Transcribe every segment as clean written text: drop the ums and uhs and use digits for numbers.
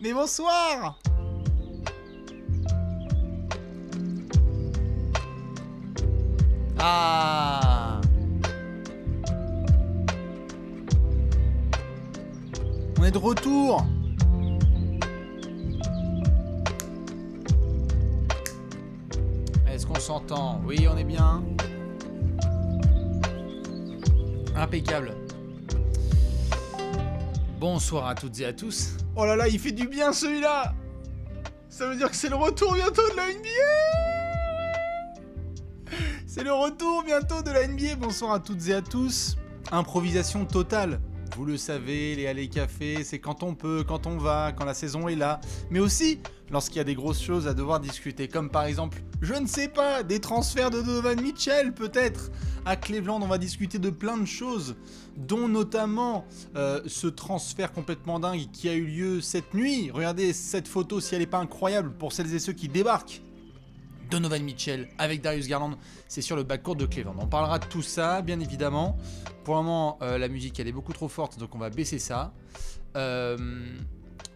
Mais bonsoir. Ah. On est de retour. Est-ce qu'on s'entend? Oui, on est bien. Impeccable. Bonsoir à toutes et à tous. Oh là là, il fait du bien celui-là. Ça veut dire que c'est le retour bientôt de la NBA. C'est le retour bientôt de la NBA. Bonsoir à toutes et à tous. Improvisation totale. Vous le savez, les allées café, c'est quand on peut, quand on va, quand la saison est là. Mais aussi lorsqu'il y a des grosses choses à devoir discuter. Comme par exemple, je ne sais pas, des transferts de Donovan Mitchell peut-être. À Cleveland, on va discuter de plein de choses. Dont notamment ce transfert complètement dingue qui a eu lieu cette nuit. Regardez cette photo si elle n'est pas incroyable pour celles et ceux qui débarquent. Donovan Mitchell avec Darius Garland, c'est sur le backcourt de Cleveland. On parlera de tout ça, bien évidemment. Pour le moment, la musique, elle est beaucoup trop forte, donc on va baisser ça.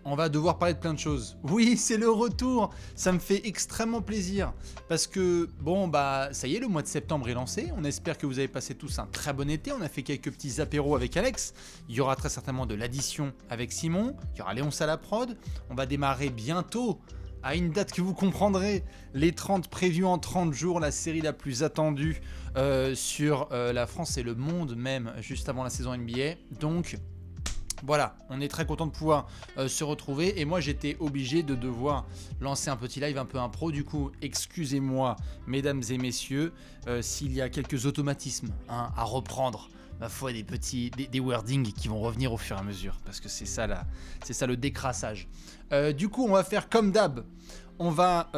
On va devoir parler de plein de choses. Oui, c'est le retour. Ça me fait extrêmement plaisir. Parce que, bon, bah, ça y est, le mois de septembre est lancé. On espère que vous avez passé tous un très bon été. On a fait quelques petits apéros avec Alex. Il y aura très certainement de l'addition avec Simon. Il y aura Léonce à la prod. On va démarrer bientôt, à une date que vous comprendrez, les 30 prévus en 30 jours, la série la plus attendue sur la France et le monde même, juste avant la saison NBA. Donc voilà, on est très content de pouvoir se retrouver. Et moi j'étais obligé de devoir lancer un petit live un peu impro. Du coup, excusez-moi mesdames et messieurs s'il y a quelques automatismes à reprendre. Ma foi, des wordings qui vont revenir au fur et à mesure, parce que c'est ça le décrassage. Du coup, on va faire comme d'hab. On va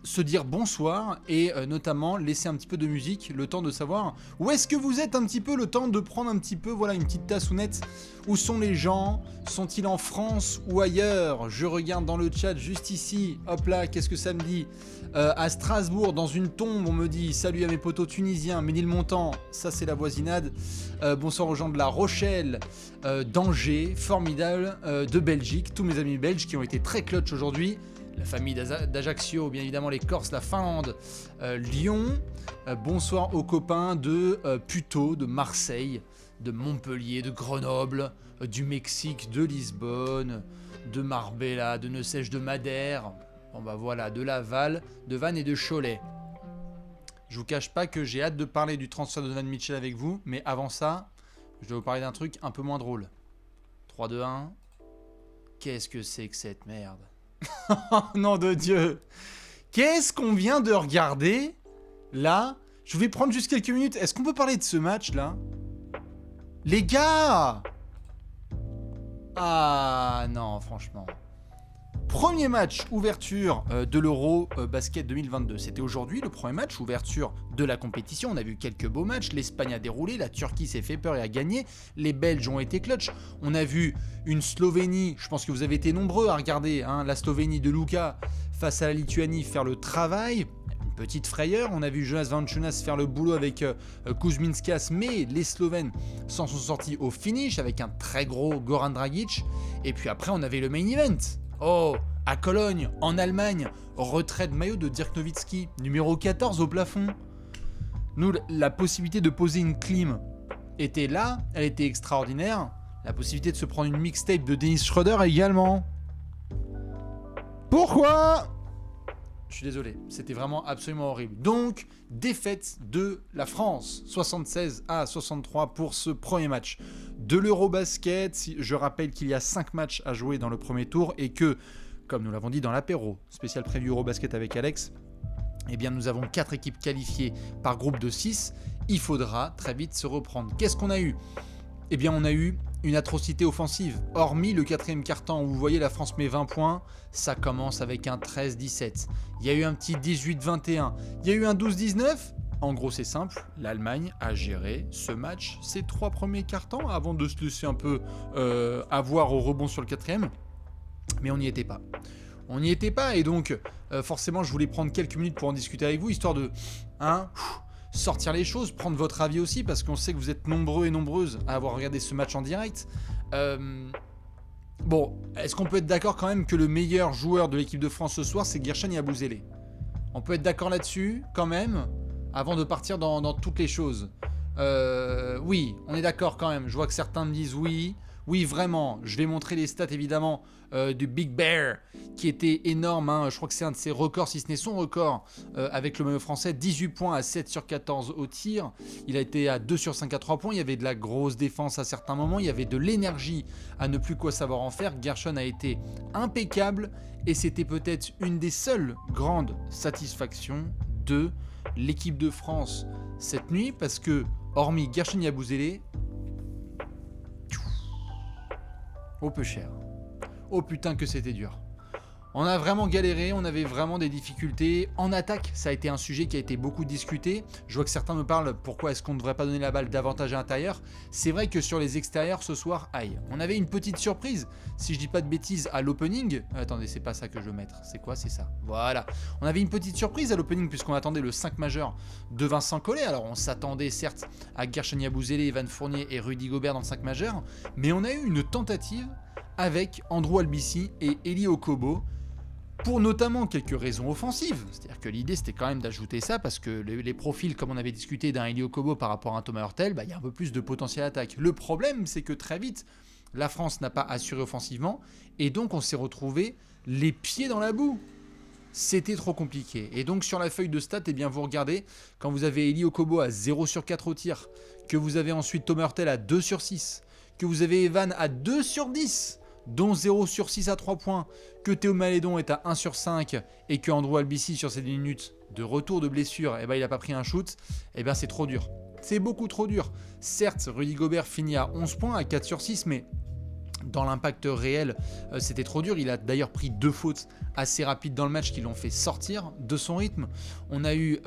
se dire bonsoir et notamment laisser un petit peu de musique, le temps de savoir où est-ce que vous êtes un petit peu, le temps de prendre un petit peu, voilà, une petite tassounette. Où sont les gens? Sont-ils en France ou ailleurs? Je regarde dans le chat juste ici, hop là, qu'est-ce que ça me dit? À Strasbourg, dans une tombe, on me dit salut à mes potos tunisiens, Ménilmontant, ça c'est la voisinade. Bonsoir aux gens de La Rochelle, d'Angers, formidable, de Belgique, tous mes amis belges qui ont été très clutch aujourd'hui. La famille d'Ajaccio, bien évidemment les Corses, la Finlande, Lyon. Bonsoir aux copains de Puteaux, de Marseille, de Montpellier, de Grenoble, du Mexique, de Lisbonne, de Marbella, de ne sais-je, de Madère. Bon bah voilà, de Laval, de Vannes et de Cholet. Je vous cache pas que j'ai hâte de parler du transfert de Donovan Mitchell avec vous, mais avant ça, je dois vous parler d'un truc un peu moins drôle. 3, 2, 1. Qu'est-ce que c'est que cette merde? Oh nom de Dieu! Qu'est-ce qu'on vient de regarder? Là, je vais prendre juste quelques minutes. Est-ce qu'on peut parler de ce match là? Les gars! Ah non, franchement. Premier match ouverture de l'Euro Basket 2022. C'était aujourd'hui le premier match ouverture de la compétition. On a vu quelques beaux matchs. L'Espagne a déroulé, la Turquie s'est fait peur et a gagné. Les Belges ont été clutch. On a vu une Slovénie, je pense que vous avez été nombreux à regarder, hein, la Slovénie de Luka face à la Lituanie faire le travail. Une petite frayeur. On a vu Jonas Valanciunas faire le boulot avec Kuzminskas, mais les Slovènes s'en sont sortis au finish avec un très gros Goran Dragic. Et puis après, on avait le main event. Oh, à Cologne, en Allemagne, retrait de maillot de Dirk Nowitzki, numéro 14 au plafond. Nous, la possibilité de poser une clim était là, elle était extraordinaire. La possibilité de se prendre une mixtape de Dennis Schroeder également. Pourquoi? Je suis désolé, c'était vraiment absolument horrible. Donc, défaite de la France, 76-63 pour ce premier match de l'Eurobasket. Je rappelle qu'il y a 5 matchs à jouer dans le premier tour et que, comme nous l'avons dit dans l'apéro spécial prévu Eurobasket avec Alex, eh bien nous avons 4 équipes qualifiées par groupe de 6. Il faudra très vite se reprendre. Qu'est-ce qu'on a eu? Eh bien on a eu une atrocité offensive. Hormis le quatrième quart-temps où vous voyez la France met 20 points, ça commence avec un 13-17. Il y a eu un petit 18-21. Il y a eu un 12-19. En gros, c'est simple. L'Allemagne a géré ce match, ces 3 premiers quart-temps, avant de se laisser un peu avoir au rebond sur le quatrième. Mais on n'y était pas. On n'y était pas et donc forcément je voulais prendre quelques minutes pour en discuter avec vous, histoire de sortir les choses, prendre votre avis aussi, parce qu'on sait que vous êtes nombreux et nombreuses à avoir regardé ce match en direct. Bon, est-ce qu'on peut être d'accord quand même que le meilleur joueur de l'équipe de France ce soir, c'est Guerchen Yabusele? On peut être d'accord là-dessus, quand même, avant de partir dans toutes les choses. Oui, on est d'accord quand même. Je vois que certains me disent oui. Oui, vraiment. Je vais montrer les stats, évidemment, du Big Bear, qui était énorme. Hein. Je crois que c'est un de ses records, si ce n'est son record, avec le maillot français. 18 points à 7 sur 14 au tir. Il a été à 2 sur 5 à 3 points. Il y avait de la grosse défense à certains moments. Il y avait de l'énergie à ne plus quoi savoir en faire. Guerchen a été impeccable. Et c'était peut-être une des seules grandes satisfactions de l'équipe de France cette nuit. Parce que, hormis Guerchen Yabusele, oh peu cher. Oh putain que c'était dur. On a vraiment galéré, on avait vraiment des difficultés. En attaque, ça a été un sujet qui a été beaucoup discuté. Je vois que certains me parlent pourquoi est-ce qu'on ne devrait pas donner la balle davantage à l'intérieur. C'est vrai que sur les extérieurs ce soir, aïe. On avait une petite surprise, si je dis pas de bêtises, à l'opening. Attendez, c'est pas ça que je veux mettre. C'est quoi? C'est ça. Voilà. On avait une petite surprise à l'opening puisqu'on attendait le 5 majeur de Vincent Collet. Alors on s'attendait certes à Guerchen Yabusele, Evan Fournier et Rudy Gobert dans le 5 majeur. Mais on a eu une tentative avec Andrew Albici et Eli Okobo. Pour notamment quelques raisons offensives. C'est-à-dire que l'idée, c'était quand même d'ajouter ça, parce que les profils, comme on avait discuté d'un Eli Okobo par rapport à un Thomas Hurtel, il y a un peu plus de potentiel attaque. Le problème, c'est que très vite, la France n'a pas assuré offensivement, et donc on s'est retrouvé les pieds dans la boue. C'était trop compliqué. Et donc sur la feuille de stats, eh bien, vous regardez, quand vous avez Eli Okobo à 0 sur 4 au tir, que vous avez ensuite Thomas Hurtel à 2 sur 6, que vous avez Evan à 2 sur 10, dont 0 sur 6 à 3 points, que Théo Malédon est à 1 sur 5 et que Andrew Albici sur ses 10 minutes de retour de blessure, il n'a pas pris un shoot, c'est trop dur. C'est beaucoup trop dur. Certes, Rudy Gobert finit à 11 points, à 4 sur 6, mais dans l'impact réel, c'était trop dur. Il a d'ailleurs pris 2 fautes assez rapides dans le match qui l'ont fait sortir de son rythme. On a eu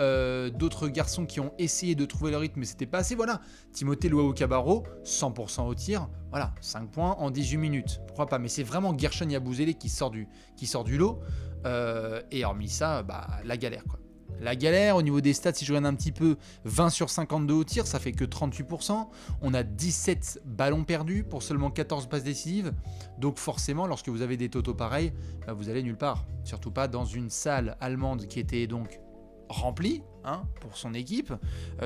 d'autres garçons qui ont essayé de trouver le rythme, mais c'était pas assez. Voilà, Timothée Luwawu-Cabarrot, 100% au tir. Voilà, 5 points en 18 minutes. Pourquoi pas? Mais c'est vraiment Guerchen Yabusele qui sort du lot. Et hormis ça, la galère, quoi. La galère au niveau des stats, si je regarde un petit peu, 20 sur 52 au tir, ça fait que 38%. On a 17 ballons perdus pour seulement 14 passes décisives. Donc forcément, lorsque vous avez des totaux pareils, vous allez nulle part. Surtout pas dans une salle allemande qui était donc remplie pour son équipe.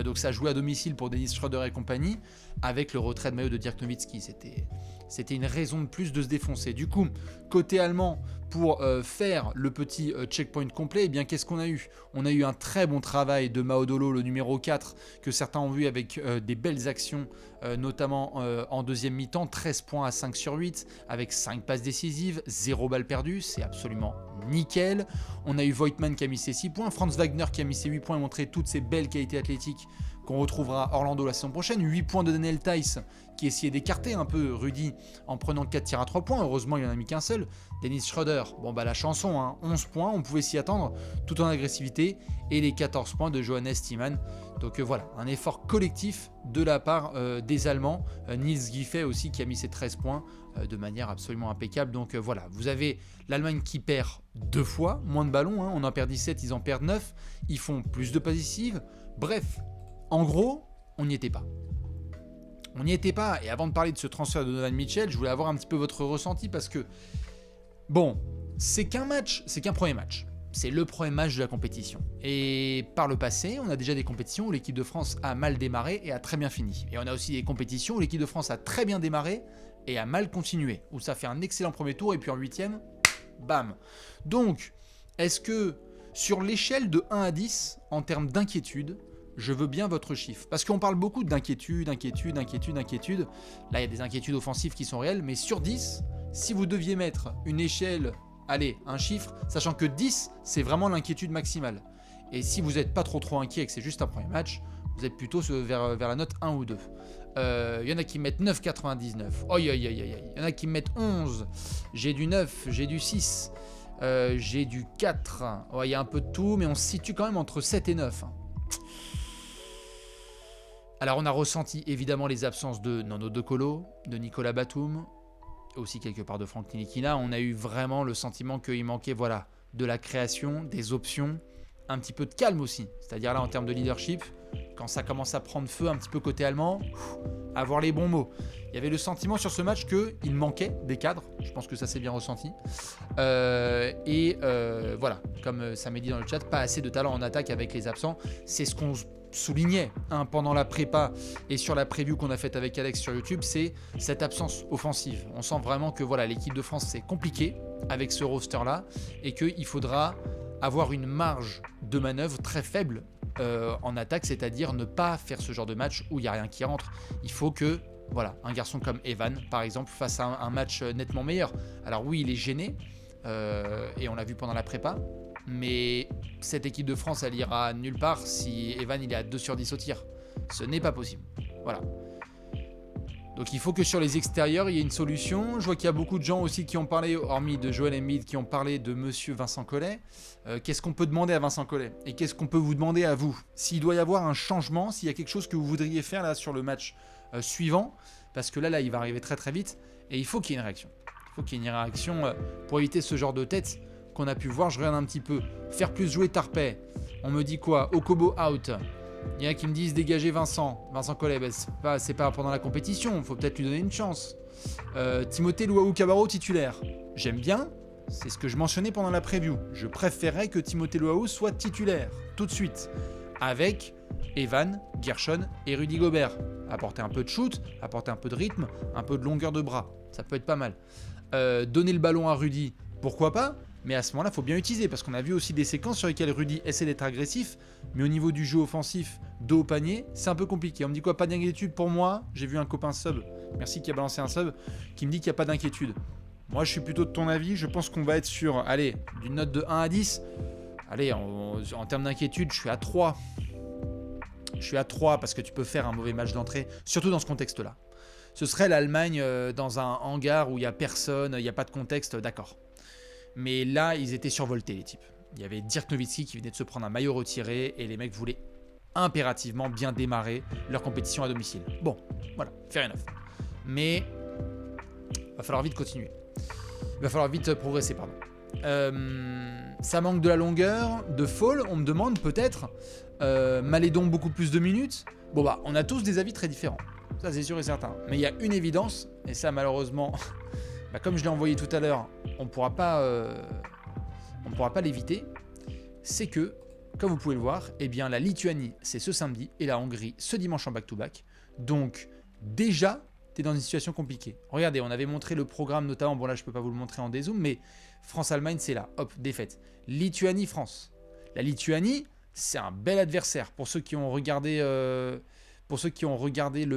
Donc ça jouait à domicile pour Dennis Schroeder et compagnie. Avec le retrait de maillot de Dirk Nowitzki, c'était une raison de plus de se défoncer. Du coup, côté allemand, pour faire le petit checkpoint complet, qu'est-ce qu'on a eu? On a eu un très bon travail de Maodolo, le numéro 4, que certains ont vu avec des belles actions, notamment en deuxième mi-temps, 13 points à 5 sur 8, avec 5 passes décisives, 0 balles perdues, c'est absolument nickel. On a eu Voigtman qui a mis ses 6 points, Franz Wagner qui a mis ses 8 points et montré toutes ses belles qualités athlétiques qu'on retrouvera à Orlando la saison prochaine. 8 points de Daniel Theis qui essayait d'écarter un peu Rudy en prenant 4 tirs à 3 points. Heureusement, il n'en a mis qu'un seul. Dennis Schroeder, la chanson, 11 points, on pouvait s'y attendre, tout en agressivité. Et les 14 points de Johannes Thiemann. Donc voilà, un effort collectif de la part des Allemands. Nils Giffey aussi qui a mis ses 13 points de manière absolument impeccable. Donc voilà, vous avez l'Allemagne qui perd 2 fois, moins de ballons. On en perd 17, ils en perdent 9. Ils font plus de passes décisives. Bref, en gros, on n'y était pas. On n'y était pas. Et avant de parler de ce transfert de Donovan Mitchell, je voulais avoir un petit peu votre ressenti parce que, c'est qu'un premier match. C'est le premier match de la compétition. Et par le passé, on a déjà des compétitions où l'équipe de France a mal démarré et a très bien fini. Et on a aussi des compétitions où l'équipe de France a très bien démarré et a mal continué. Où ça fait un excellent premier tour et puis en 8e, bam. Donc, est-ce que sur l'échelle de 1 à 10, en termes d'inquiétude, je veux bien votre chiffre. Parce qu'on parle beaucoup d'inquiétude. Là, il y a des inquiétudes offensives qui sont réelles. Mais sur 10, si vous deviez mettre une échelle, un chiffre, sachant que 10, c'est vraiment l'inquiétude maximale. Et si vous n'êtes pas trop inquiet et que c'est juste un premier match, vous êtes plutôt vers la note 1 ou 2. Il y en a qui mettent 9,99. Il y en a qui mettent 11. J'ai du 9, j'ai du 6. J'ai du 4. Il y a un peu de tout, mais on se situe quand même entre 7 et 9. Alors on a ressenti évidemment les absences de Nando De Colo, de Nicolas Batum, aussi quelque part de Franck Ntilikina. On a eu vraiment le sentiment qu'il manquait de la création, des options, un petit peu de calme aussi. C'est-à-dire là en termes de leadership, quand ça commence à prendre feu un petit peu côté allemand, avoir les bons mots. Il y avait le sentiment sur ce match qu'il manquait des cadres. Je pense que ça s'est bien ressenti. Voilà, comme ça m'est dit dans le chat, pas assez de talent en attaque avec les absents. C'est ce qu'on soulignait pendant la prépa et sur la preview qu'on a faite avec Alex sur YouTube, c'est cette absence offensive. On sent vraiment que voilà, l'équipe de France, c'est compliqué avec ce roster-là et qu'il faudra avoir une marge de manœuvre très faible en attaque, c'est-à-dire ne pas faire ce genre de match où il n'y a rien qui rentre. Il faut que voilà, un garçon comme Evan, par exemple, fasse un match nettement meilleur. Alors oui, il est gêné, et on l'a vu pendant la prépa, mais cette équipe de France, elle ira nulle part si Evan il est à 2 sur 10 au tir. Ce n'est pas possible. Voilà. Donc il faut que sur les extérieurs, il y ait une solution. Je vois qu'il y a beaucoup de gens aussi qui ont parlé, hormis de Joel Embiid, qui ont parlé de monsieur Vincent Collet. Qu'est-ce qu'on peut demander à Vincent Collet? Et qu'est-ce qu'on peut vous demander à vous? S'il doit y avoir un changement, s'il y a quelque chose que vous voudriez faire là sur le match suivant, parce que là, il va arriver très très vite, et il faut qu'il y ait une réaction. Il faut qu'il y ait une réaction pour éviter ce genre de tête qu'on a pu voir. Je regarde un petit peu. Faire plus jouer Tarpey. On me dit quoi? Okobo out. Il y en a qui me disent dégager Vincent Collet, c'est pas pendant la compétition, il faut peut-être lui donner une chance. Timothée Luaou-Cabarro titulaire, j'aime bien, c'est ce que je mentionnais pendant la preview. Je préférerais que Timothée Luaou soit titulaire tout de suite, avec Evan, Gershon et Rudy Gobert. Apporter un peu de shoot, apporter un peu de rythme, un peu de longueur de bras, ça peut être pas mal. Donner le ballon à Rudy, pourquoi pas? Mais à ce moment-là, il faut bien utiliser, parce qu'on a vu aussi des séquences sur lesquelles Rudy essaie d'être agressif, mais au niveau du jeu offensif, dos au panier, c'est un peu compliqué. On me dit quoi? Pas d'inquiétude pour moi. J'ai vu un copain sub, merci qui a balancé un sub, qui me dit qu'il n'y a pas d'inquiétude. Moi, je suis plutôt de ton avis. Je pense qu'on va être sur, allez, d'une note de 1 à 10. Allez, en termes d'inquiétude, je suis à 3. Je suis à 3 parce que tu peux faire un mauvais match d'entrée, surtout dans ce contexte-là. Ce serait l'Allemagne dans un hangar où il n'y a personne, il n'y a pas de contexte, d'accord. Mais là, ils étaient survoltés, les types. Il y avait Dirk Nowitzki qui venait de se prendre un maillot retiré et les mecs voulaient impérativement bien démarrer leur compétition à domicile. Bon, voilà, fair enough. Mais il va falloir vite continuer. Il va falloir vite progresser, pardon. Ça manque de la longueur, de fall, on me demande peut-être. Malédon, beaucoup plus de minutes. Bon bah, on a tous des avis très différents. Ça, c'est sûr et certain. Mais il y a une évidence, et ça, malheureusement... Bah, comme je l'ai envoyé tout à l'heure, on ne pourra pas l'éviter. C'est que, comme vous pouvez le voir, eh bien, la Lituanie, c'est ce samedi, et la Hongrie, ce dimanche en back-to-back. Donc, déjà, tu es dans une situation compliquée. Regardez, on avait montré le programme notamment, bon là, je ne peux pas vous le montrer en dézoom, mais France-Allemagne, c'est là, hop, défaite. Lituanie-France. La Lituanie, c'est un bel adversaire. Pour ceux qui ont regardé... le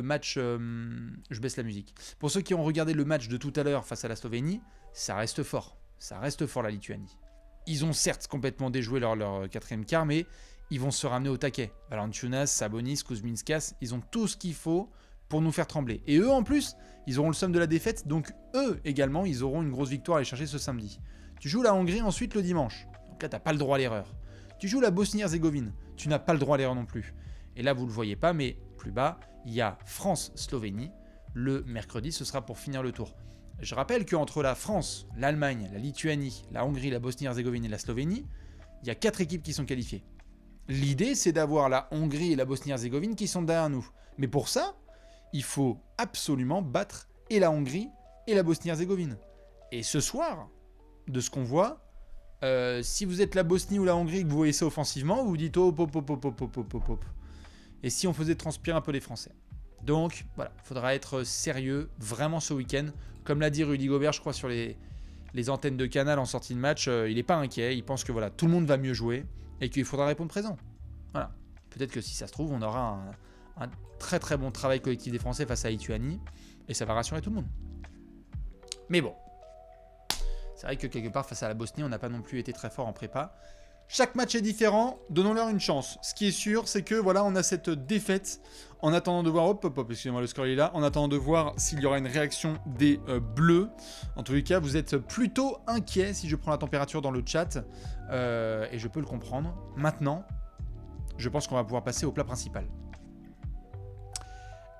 match, je baisse la musique. Pour ceux qui ont regardé le match de tout à l'heure face à la Slovénie, ça reste fort. Ça reste fort la Lituanie. Ils ont certes complètement déjoué leur quatrième quart, mais ils vont se ramener au taquet. Valanciunas, Sabonis, Kuzminskas, ils ont tout ce qu'il faut pour nous faire trembler. Et eux en plus, ils auront le somme de la défaite, donc eux également, ils auront une grosse victoire à aller chercher ce samedi. Tu joues la Hongrie ensuite le dimanche. Donc là, tu n'as pas le droit à l'erreur. Tu joues la Bosnie-Herzégovine. Tu n'as pas le droit à l'erreur non plus. Et là, vous ne le voyez pas, mais plus bas, il y a France-Slovénie. Le mercredi, ce sera pour finir le tour. Je rappelle qu'entre la France, l'Allemagne, la Lituanie, la Hongrie, la Bosnie-Herzégovine et la Slovénie, il y a 4 équipes qui sont qualifiées. L'idée, c'est d'avoir la Hongrie et la Bosnie-Herzégovine qui sont derrière nous. Mais pour ça, il faut absolument battre et la Hongrie et la Bosnie-Herzégovine. Et ce soir, de ce qu'on voit, si vous êtes la Bosnie ou la Hongrie et que vous voyez ça offensivement, vous vous dites oh, pop, pop, pop, pop, pop, pop, pop. Et si on faisait transpirer un peu les Français. Donc, voilà, il faudra être sérieux vraiment ce week-end. Comme l'a dit Rudy Gobert, je crois, sur les antennes de Canal en sortie de match, il n'est pas inquiet. Il pense que voilà, tout le monde va mieux jouer et qu'il faudra répondre présent. Voilà. Peut-être que si ça se trouve, on aura un très très bon travail collectif des Français face à la Lituanie et ça va rassurer tout le monde. Mais bon, c'est vrai que quelque part, face à la Bosnie, on n'a pas non plus été très fort en prépa. Chaque match est différent, donnons-leur une chance. Ce qui est sûr, c'est que voilà, on a cette défaite en attendant de voir, excusez-moi, le score il est là, en attendant de voir s'il y aura une réaction des Bleus. En tous les cas, vous êtes plutôt inquiet si je prends la température dans le chat, et je peux le comprendre. Maintenant, je pense qu'on va pouvoir passer au plat principal.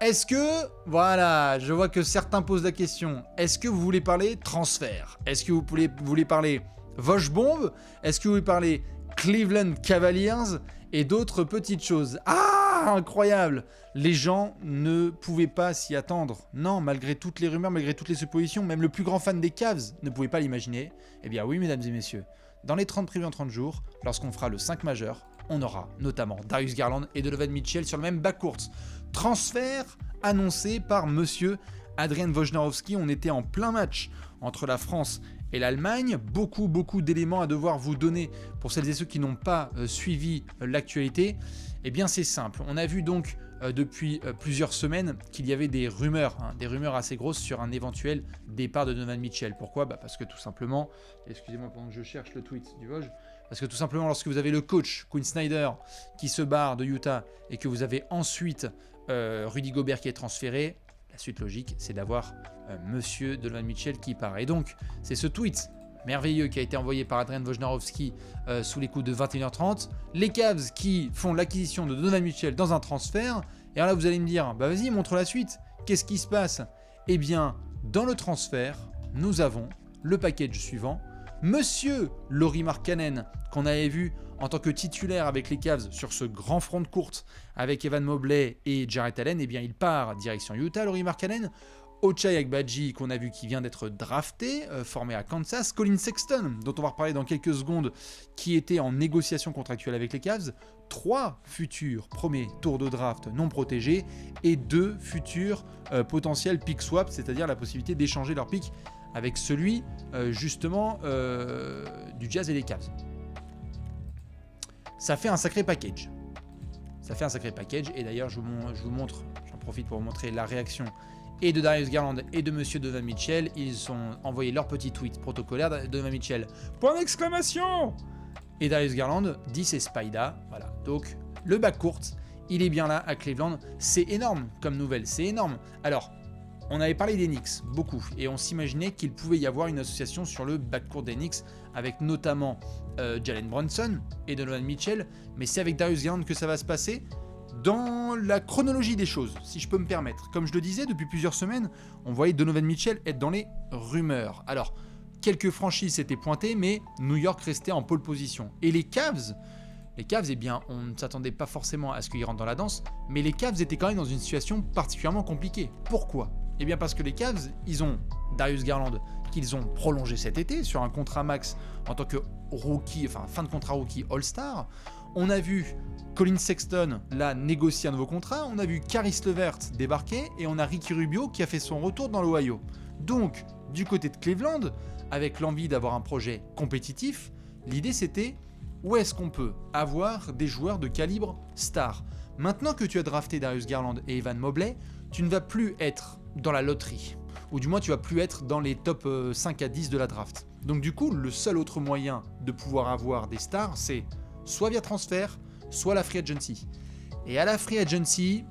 Est-ce que, voilà, je vois que certains posent la question, est-ce que vous voulez parler transfert? Est-ce que vous voulez parler Vosh-Bombe? Est-ce que vous voulez parler Cleveland Cavaliers et d'autres petites choses? Ah, Ah, incroyable! Les gens ne pouvaient pas s'y attendre. Non, malgré toutes les rumeurs, malgré toutes les suppositions, même le plus grand fan des Cavs ne pouvait pas l'imaginer. Eh bien oui, mesdames et messieurs, dans les 30 prévus en 30 jours, lorsqu'on fera le 5 majeur, on aura notamment Darius Garland et Donovan Mitchell sur le même backcourt. Transfert annoncé par monsieur Adrian Wojnarowski. On était en plein match entre la France et l'Allemagne. Beaucoup d'éléments à devoir vous donner pour celles et ceux qui n'ont pas suivi l'actualité. Eh bien c'est simple. On a vu donc depuis plusieurs semaines qu'il y avait des rumeurs assez grosses sur un éventuel départ de Donovan Mitchell. Pourquoi ? Parce que tout simplement, excusez-moi pendant que je cherche le tweet du Vosges, parce que tout simplement lorsque vous avez le coach Quinn Snyder qui se barre de Utah et que vous avez ensuite Rudy Gobert qui est transféré, la suite logique c'est d'avoir monsieur Donovan Mitchell qui part. Et donc c'est ce tweet merveilleux qui a été envoyé par Adrian Wojnarowski sous les coups de 21h30. Les Cavs qui font l'acquisition de Donovan Mitchell dans un transfert. Et alors là vous allez me dire, bah vas-y montre la suite. Qu'est-ce qui se passe ? Eh bien dans le transfert, nous avons le package suivant. Monsieur Lauri Markkanen, qu'on avait vu en tant que titulaire avec les Cavs sur ce grand front de courte avec Evan Mobley et Jarrett Allen, eh bien il part direction Utah, Lauri Markkanen. Ochai Agbaji, qu'on a vu qui vient d'être drafté, formé à Kansas. Colin Sexton, dont on va reparler dans quelques secondes, qui était en négociation contractuelle avec les Cavs. 3 futurs premiers tours de draft non protégés et 2 futurs potentiels pick swap, c'est-à-dire la possibilité d'échanger leur pick avec celui justement du Jazz et des Cavs. Ça fait un sacré package. Et d'ailleurs je vous montre, j'en profite pour vous montrer la réaction et de Darius Garland et de monsieur Donovan Mitchell. Ils ont envoyé leur petit tweet protocolaire. Donovan Mitchell, point d'exclamation! Et Darius Garland dit c'est Spida. Voilà, donc le backcourt, il est bien là à Cleveland. C'est énorme comme nouvelle, c'est énorme. Alors, on avait parlé des Knicks, beaucoup, et on s'imaginait qu'il pouvait y avoir une association sur le backcourt des Knicks, avec notamment Jalen Brunson et Donovan Mitchell, mais c'est avec Darius Garland que ça va se passer. Dans la chronologie des choses, si je peux me permettre, comme je le disais, depuis plusieurs semaines, on voyait Donovan Mitchell être dans les rumeurs. Alors, quelques franchises s'étaient pointées, mais New York restait en pole position. Et les Cavs, eh bien, on ne s'attendait pas forcément à ce qu'ils rentrent dans la danse, mais les Cavs étaient quand même dans une situation particulièrement compliquée. Pourquoi ? Eh bien parce que les Cavs, ils ont Darius Garland qu'ils ont prolongé cet été sur un contrat max en tant que rookie, enfin fin de contrat rookie All-Star. On a vu Colin Sexton là négocier un nouveau contrat, on a vu Caris LeVert débarquer et on a Ricky Rubio qui a fait son retour dans l'Ohio. Donc du côté de Cleveland, avec l'envie d'avoir un projet compétitif, l'idée c'était où est-ce qu'on peut avoir des joueurs de calibre star. Maintenant que tu as drafté Darius Garland et Evan Mobley, tu ne vas plus être dans la loterie, ou du moins tu vas plus être dans les top 5 à 10 de la draft. Donc du coup, le seul autre moyen de pouvoir avoir des stars, c'est soit via transfert, soit la free agency. Et à la free agency,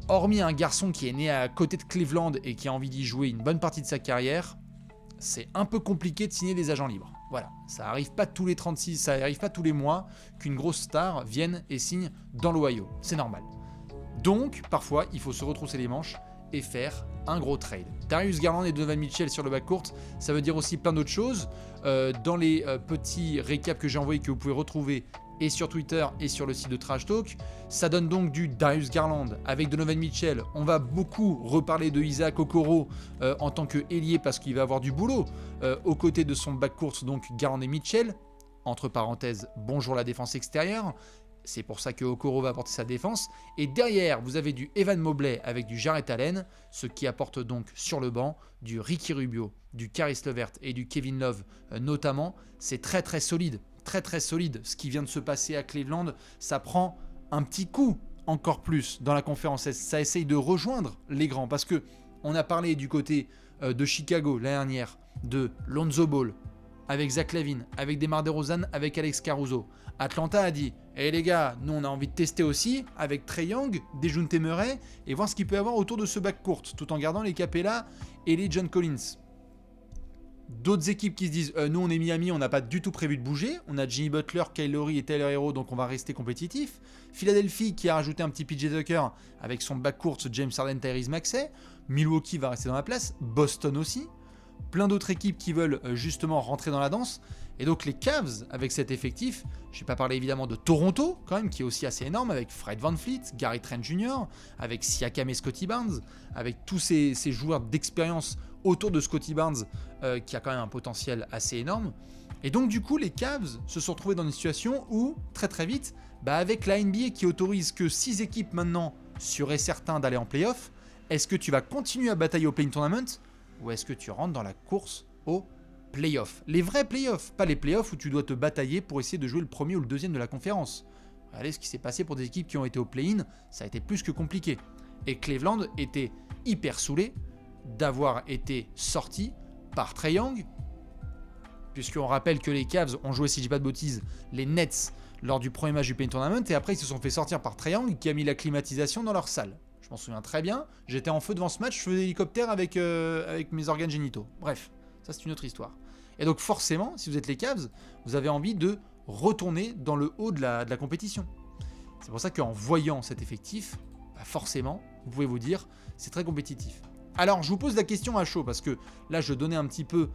hormis un garçon qui est né à côté de Cleveland et qui a envie d'y jouer une bonne partie de sa carrière, c'est un peu compliqué de signer des agents libres. Voilà, ça arrive pas tous les 36, ça arrive pas tous les mois qu'une grosse star vienne et signe dans l'Ohio. C'est normal. Donc, parfois, il faut se retrousser les manches et faire un gros trade. Darius Garland et Donovan Mitchell sur le backcourt, ça veut dire aussi plein d'autres choses. Dans les petits récaps que j'ai envoyés, que vous pouvez retrouver et sur Twitter et sur le site de Trash Talk, ça donne donc du Darius Garland avec Donovan Mitchell. On va beaucoup reparler de Isaac Okoro en tant que ailier parce qu'il va avoir du boulot aux côtés de son backcourt, donc Garland et Mitchell. Entre parenthèses, bonjour la défense extérieure. C'est pour ça que Okoro va apporter sa défense. Et derrière, vous avez du Evan Mobley avec du Jarrett Allen, ce qui apporte donc sur le banc du Ricky Rubio, du Caris LeVert et du Kevin Love notamment. C'est très très solide, très solide ce qui vient de se passer à Cleveland. Ça prend un petit coup encore plus dans la conférence Est. Ça essaye de rejoindre les grands parce que on a parlé du côté de Chicago l'année dernière de Lonzo Ball, avec Zach LaVine, avec DeMar DeRozan, avec Alex Caruso. Atlanta a dit « Eh les gars, nous on a envie de tester aussi avec Trae Young, Dejounte Murray et voir ce qu'il peut y avoir autour de ce backcourt, tout en gardant les Capella et les John Collins. » D'autres équipes qui se disent nous on est Miami, on n'a pas du tout prévu de bouger. On a Jimmy Butler, Kyle Lowry et Tyler Hero, donc on va rester compétitif. Philadelphie qui a rajouté un petit PJ Tucker avec son backcourt James Harden, Tyrese Maxey. Milwaukee va rester dans la place. Boston aussi. Plein d'autres équipes qui veulent justement rentrer dans la danse. Et donc les Cavs, avec cet effectif, je vais pas parler évidemment de Toronto, quand même, qui est aussi assez énorme, avec Fred VanVleet, Gary Trent Jr., avec Siakam et Scottie Barnes, avec tous ces joueurs d'expérience autour de Scottie Barnes, qui a quand même un potentiel assez énorme. Et donc du coup, les Cavs se sont retrouvés dans une situation où, très très vite, avec la NBA qui autorise que 6 équipes maintenant seraient certains d'aller en playoff, est-ce que tu vas continuer à batailler au play-in tournament ou est-ce que tu rentres dans la course au playoff? Les vrais playoffs, pas les playoffs où tu dois te batailler pour essayer de jouer le premier ou le deuxième de la conférence. Regardez ce qui s'est passé pour des équipes qui ont été au play-in, ça a été plus que compliqué. Et Cleveland était hyper saoulé d'avoir été sorti par Trae Young, puisqu'on rappelle que les Cavs ont joué, si je dis pas de bêtises, les Nets lors du premier match du play-in tournament, et après ils se sont fait sortir par Trae Young qui a mis la climatisation dans leur salle. Je m'en souviens très bien, j'étais en feu devant ce match, je faisais l'hélicoptère avec mes organes génitaux. Bref, ça c'est une autre histoire. Et donc forcément, si vous êtes les Cavs, vous avez envie de retourner dans le haut de la compétition. C'est pour ça qu'en voyant cet effectif, forcément, vous pouvez vous dire, c'est très compétitif. Alors je vous pose la question à chaud, parce que là je donnais un petit peu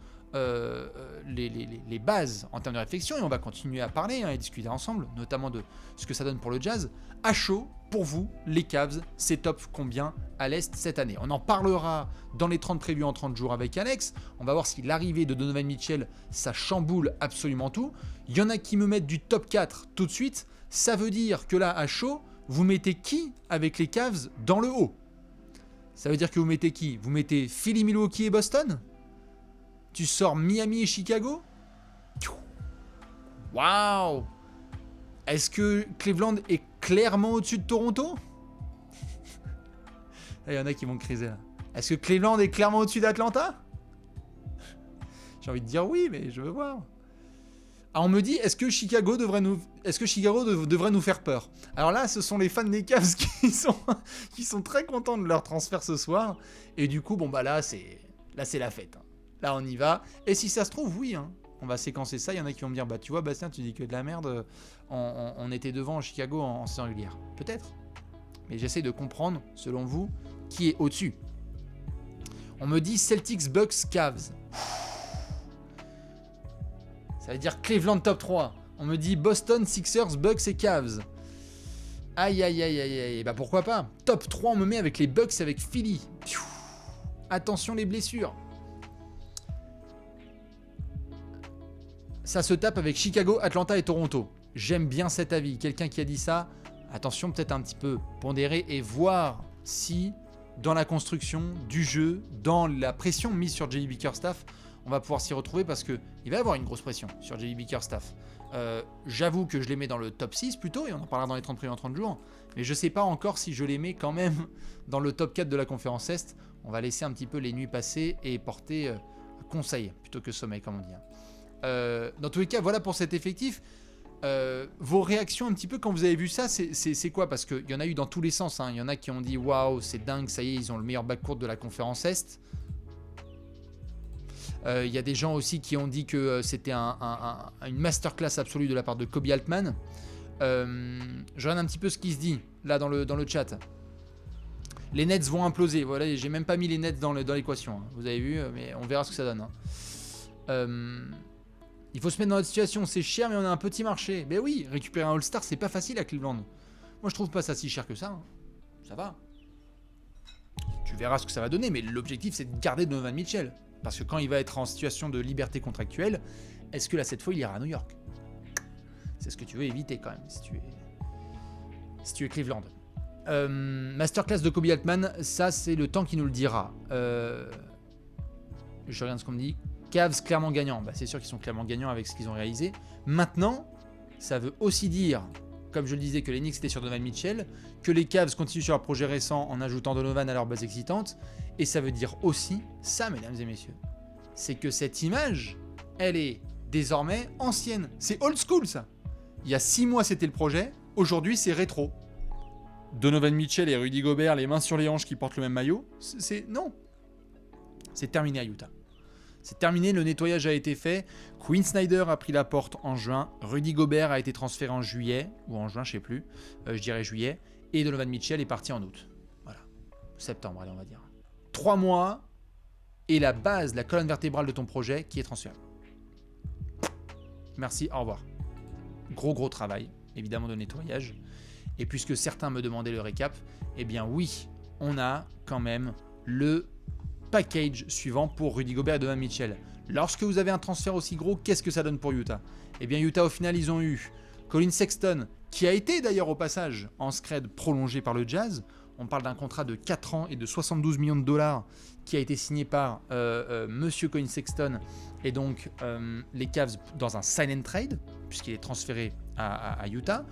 les bases en termes de réflexion, et on va continuer à parler et discuter ensemble, notamment de ce que ça donne pour le Jazz. À chaud, pour vous, les Cavs, c'est top combien à l'Est cette année? On en parlera dans les 30 prévus en 30 jours avec Alex. On va voir si l'arrivée de Donovan Mitchell, ça chamboule absolument tout. Il y en a qui me mettent du top 4 tout de suite. Ça veut dire que là, à chaud, vous mettez qui avec les Cavs dans le haut? Ça veut dire que vous mettez qui? Vous mettez Philly, Milwaukee et Boston? Tu sors Miami et Chicago? Waouh! Est-ce que Cleveland est clairement au-dessus de Toronto? Il y en a qui vont criser là. Est-ce que Cleveland est clairement au-dessus d'Atlanta? J'ai envie de dire oui, mais je veux voir. Ah, on me dit, est-ce que Chicago devrait nous faire peur? Alors là, ce sont les fans des Cavs qui sont très contents de leur transfert ce soir. Et du coup, là, c'est la fête. Là, on y va. Et si ça se trouve, oui, on va séquencer ça. Il y en a qui vont me dire, tu vois, Bastien, tu dis que de la merde. On était devant Chicago en saison régulière. Peut-être. Mais j'essaie de comprendre, selon vous, qui est au-dessus. On me dit Celtics, Bucks, Cavs. Ça veut dire Cleveland top 3. On me dit Boston, Sixers, Bucks et Cavs. Aïe, aïe, aïe, aïe, aïe. Pourquoi pas? Top 3, on me met avec les Bucks, avec Philly. Attention les blessures. Ça se tape avec Chicago, Atlanta et Toronto. J'aime bien cet avis. Quelqu'un qui a dit ça, attention, peut-être un petit peu pondérer et voir si, dans la construction du jeu, dans la pression mise sur JB Bickerstaff, on va pouvoir s'y retrouver parce qu'il va y avoir une grosse pression sur JB Bickerstaff. J'avoue que je les mets dans le top 6 plutôt, et on en parlera dans les 30 premiers en 30 jours, mais je ne sais pas encore si je les mets quand même dans le top 4 de la conférence Est. On va laisser un petit peu les nuits passer et porter conseil plutôt que sommeil, comme on dit. Dans tous les cas, voilà pour cet effectif. Vos réactions un petit peu quand vous avez vu ça, c'est quoi? Parce qu'il y en a eu dans tous les sens. Il y en a qui ont dit waouh, c'est dingue, ça y est, ils ont le meilleur backcourt de la conférence Est. Il y a des gens aussi qui ont dit que c'était une masterclass absolue de la part de Kobe Altman. Je regarde un petit peu ce qui se dit là dans le chat. Les Nets vont imploser. Voilà, j'ai même pas mis les Nets dans l'équation. Vous avez vu, mais on verra ce que ça donne. Il faut se mettre dans notre situation, c'est cher mais on a un petit marché. Mais oui, récupérer un All-Star c'est pas facile à Cleveland. Moi je trouve pas ça si cher que ça. Ça va. Tu verras ce que ça va donner, mais l'objectif c'est de garder Donovan Mitchell. Parce que quand il va être en situation de liberté contractuelle, est-ce que là cette fois il ira à New York? C'est ce que tu veux éviter quand même si tu es Cleveland. Masterclass de Kobe Altman, ça c'est le temps qui nous le dira. Je regarde ce qu'on me dit. Cavs clairement gagnants, c'est sûr qu'ils sont clairement gagnants avec ce qu'ils ont réalisé. Maintenant, ça veut aussi dire, comme je le disais, que les Knicks étaient sur Donovan Mitchell, que les Cavs continuent sur leur projet récent en ajoutant Donovan à leur base excitante, et ça veut dire aussi, ça mesdames et messieurs, c'est que cette image, elle est désormais ancienne. C'est old school ça. Il y a 6 mois c'était le projet, aujourd'hui c'est rétro. Donovan Mitchell et Rudy Gobert, les mains sur les hanches qui portent le même maillot, non. C'est terminé à Utah. C'est terminé, le nettoyage a été fait. Quinn Snyder a pris la porte en juin. Rudy Gobert a été transféré en juillet, ou en juin, je sais plus. Je dirais juillet. Et Donovan Mitchell est parti en août. Voilà. Septembre, allez, on va dire. 3 mois, et la base, la colonne vertébrale de ton projet qui est transférée. merci, au revoir. Gros travail, évidemment, de nettoyage. Et puisque certains me demandaient le récap, eh bien oui, on a quand même le package suivant pour Rudy Gobert et Donovan Mitchell. Lorsque vous avez un transfert aussi gros, qu'est-ce que ça donne pour Utah? Eh bien Utah, au final, ils ont eu Colin Sexton, qui a été d'ailleurs au passage en scred prolongé par le Jazz. On parle d'un contrat de 4 ans et de 72 millions de dollars qui a été signé par Monsieur Colin Sexton et donc les Cavs dans un sign and trade, puisqu'il est transféré à Utah.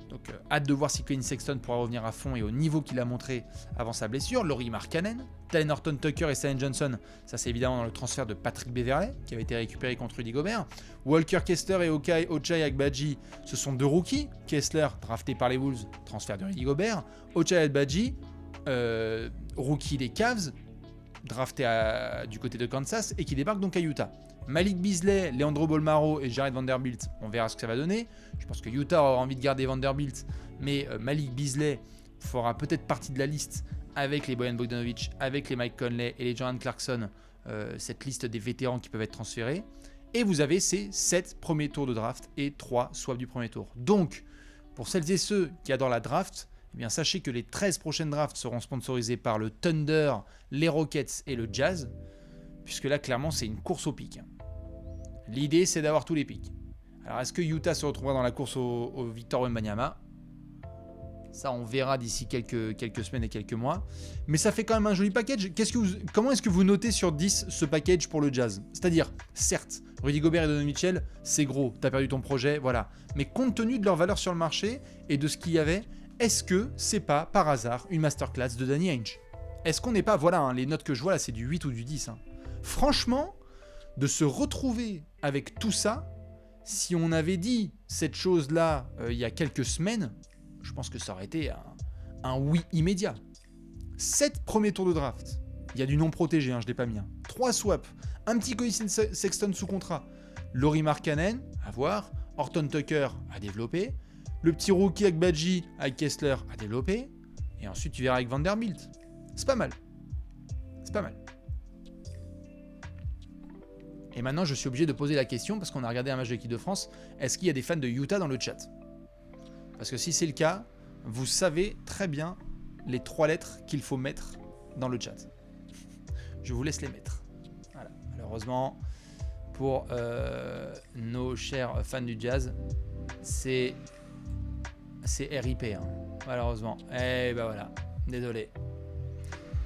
Donc hâte de voir si Colin Sexton pourra revenir à fond et au niveau qu'il a montré avant sa blessure. Lauri Markkanen, Talen Horton-Tucker et Zion Johnson, ça c'est évidemment dans le transfert de Patrick Beverley qui avait été récupéré contre Rudy Gobert. Walker Kessler et Ochai Agbaji, ce sont 2 rookies. Kessler, drafté par les Wolves, transfert de Rudy Gobert. Ochai Agbaji, rookie des Cavs, drafté du côté de Kansas et qui débarque donc à Utah. Malik Beasley, Leandro Bolmaro et Jared Vanderbilt, on verra ce que ça va donner. Je pense que Utah aura envie de garder Vanderbilt, mais Malik Beasley fera peut-être partie de la liste avec les Bojan Bogdanovic, avec les Mike Conley et les Jordan Clarkson, cette liste des vétérans qui peuvent être transférés. Et vous avez ces 7 premiers tours de draft et 3 swaps du premier tour. Donc, pour celles et ceux qui adorent la draft, eh bien, sachez que les 13 prochaines drafts seront sponsorisées par le Thunder, les Rockets et le Jazz, puisque là, clairement, c'est une course au pic. L'idée, c'est d'avoir tous les pics. Alors, est-ce que Utah se retrouvera dans la course au Victor Wembanyama? Ça, on verra d'ici quelques semaines et quelques mois. Mais ça fait quand même un joli package. Comment est-ce que vous notez sur 10 ce package pour le Jazz? C'est-à-dire, certes, Rudy Gobert et Donovan Mitchell, c'est gros, t'as perdu ton projet, voilà. Mais compte tenu de leur valeur sur le marché et de ce qu'il y avait, est-ce que c'est pas, par hasard, une masterclass de Danny Ainge? Est-ce qu'on n'est pas... Voilà, hein, les notes que je vois là, c'est du 8 ou du 10. Hein. Franchement, de se retrouver avec tout ça, si on avait dit cette chose-là il y a quelques semaines, je pense que ça aurait été un oui immédiat. 7 premiers tours de draft. Il y a du non protégé, hein, je ne l'ai pas mis. 3 swaps. Un petit Colin Sexton sous contrat. Lauri Markkanen, à voir. Horton Tucker, à développer. Le petit rookie Agbaji avec Kessler, à développer. Et ensuite, tu verras avec Vanderbilt. C'est pas mal. C'est pas mal. Et maintenant, je suis obligé de poser la question, parce qu'on a regardé un match de l'équipe de France, est-ce qu'il y a des fans de Utah dans le chat? Parce que si c'est le cas, vous savez très bien les 3 lettres qu'il faut mettre dans le chat. Je vous laisse les mettre. Voilà. Malheureusement, pour nos chers fans du Jazz, c'est RIP, hein, malheureusement. Eh ben voilà, désolé.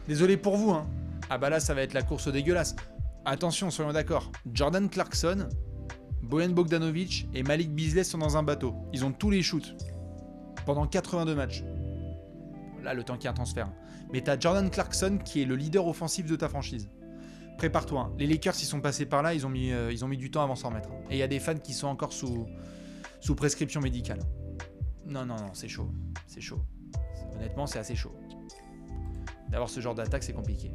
Désolé pour vous, hein. Ah bah là, ça va être la course dégueulasse. Attention, soyons d'accord. Jordan Clarkson, Bojan Bogdanovic et Malik Beasley sont dans un bateau. Ils ont tous les shoots. Pendant 82 matchs. Là, le temps qu'il y a un transfert. Mais t'as Jordan Clarkson qui est le leader offensif de ta franchise. Prépare-toi. Hein. Les Lakers, ils sont passés par là, ils ont mis du temps avant de s'en remettre. Et il y a des fans qui sont encore sous prescription médicale. Non, c'est chaud. C'est chaud. Honnêtement, c'est assez chaud. D'avoir ce genre d'attaque, c'est compliqué.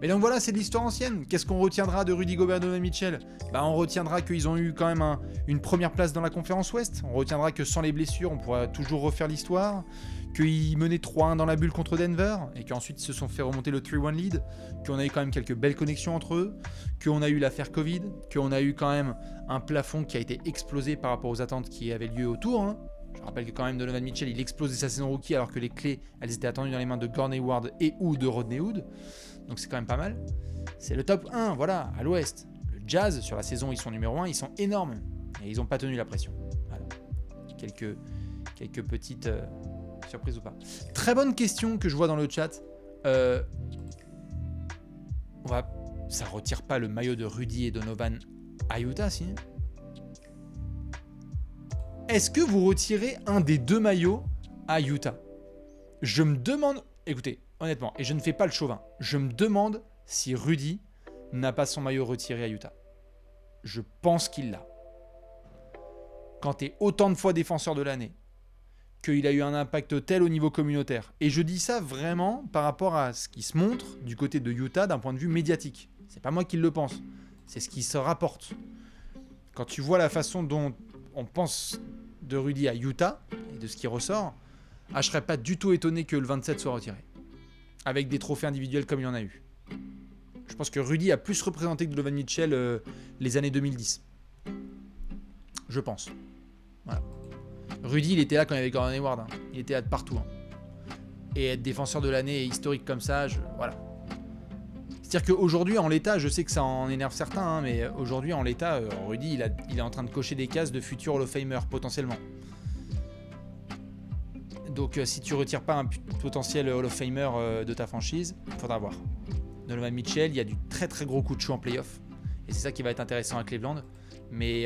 Mais donc voilà, c'est de l'histoire ancienne. Qu'est-ce qu'on retiendra de Rudy Gobert et Donovan Mitchell? On retiendra qu'ils ont eu quand même une première place dans la conférence Ouest. On retiendra que sans les blessures, on pourra toujours refaire l'histoire. Qu'ils menaient 3-1 dans la bulle contre Denver et qu'ensuite ils se sont fait remonter le 3-1 lead. Qu'on a eu quand même quelques belles connexions entre eux. Qu'on a eu l'affaire Covid. Qu'on a eu quand même un plafond qui a été explosé par rapport aux attentes qui avaient lieu autour. Hein. Je rappelle que quand même Donovan Mitchell, il explosait sa saison rookie alors que les clés, elles étaient attendues dans les mains de Gordon Hayward et ou de Rodney Hood. Donc c'est quand même pas mal. C'est le top 1, voilà, à l'ouest. Le Jazz, sur la saison, ils sont numéro 1, ils sont énormes. Et ils n'ont pas tenu la pression. Voilà. Quelques petites surprises ou pas. Très bonne question que je vois dans le chat. Ça retire pas le maillot de Rudy et Donovan à Utah, si? Est-ce que vous retirez un des 2 maillots à Utah? Je me demande... Écoutez, honnêtement, et je ne fais pas le chauvin, je me demande si Rudy n'a pas son maillot retiré à Utah. Je pense qu'il l'a. Quand tu es autant de fois défenseur de l'année, qu'il a eu un impact tel au niveau communautaire, et je dis ça vraiment par rapport à ce qui se montre du côté de Utah d'un point de vue médiatique. C'est pas moi qui le pense, c'est ce qui se rapporte. Quand tu vois la façon dont on pense de Rudy à Utah, et de ce qui ressort, je serais pas du tout étonné que le 27 soit retiré. Avec des trophées individuels comme il y en a eu. Je pense que Rudy a plus représenté que Donovan Mitchell les années 2010. Je pense. Voilà. Rudy, il était là quand il y avait Gordon Hayward. Hein. Il était là de partout. Hein. Et être défenseur de l'année historique comme ça, voilà. C'est-à-dire qu'aujourd'hui, en l'état, je sais que ça en énerve certains, hein, mais aujourd'hui, en l'état, Rudy, il est en train de cocher des cases de futur Hall of Famer, potentiellement. Donc, si tu retires pas un potentiel Hall of Famer de ta franchise, il faudra voir. Donovan Mitchell, il y a du très très gros coup de chaud en playoff. Et c'est ça qui va être intéressant à Cleveland. Mais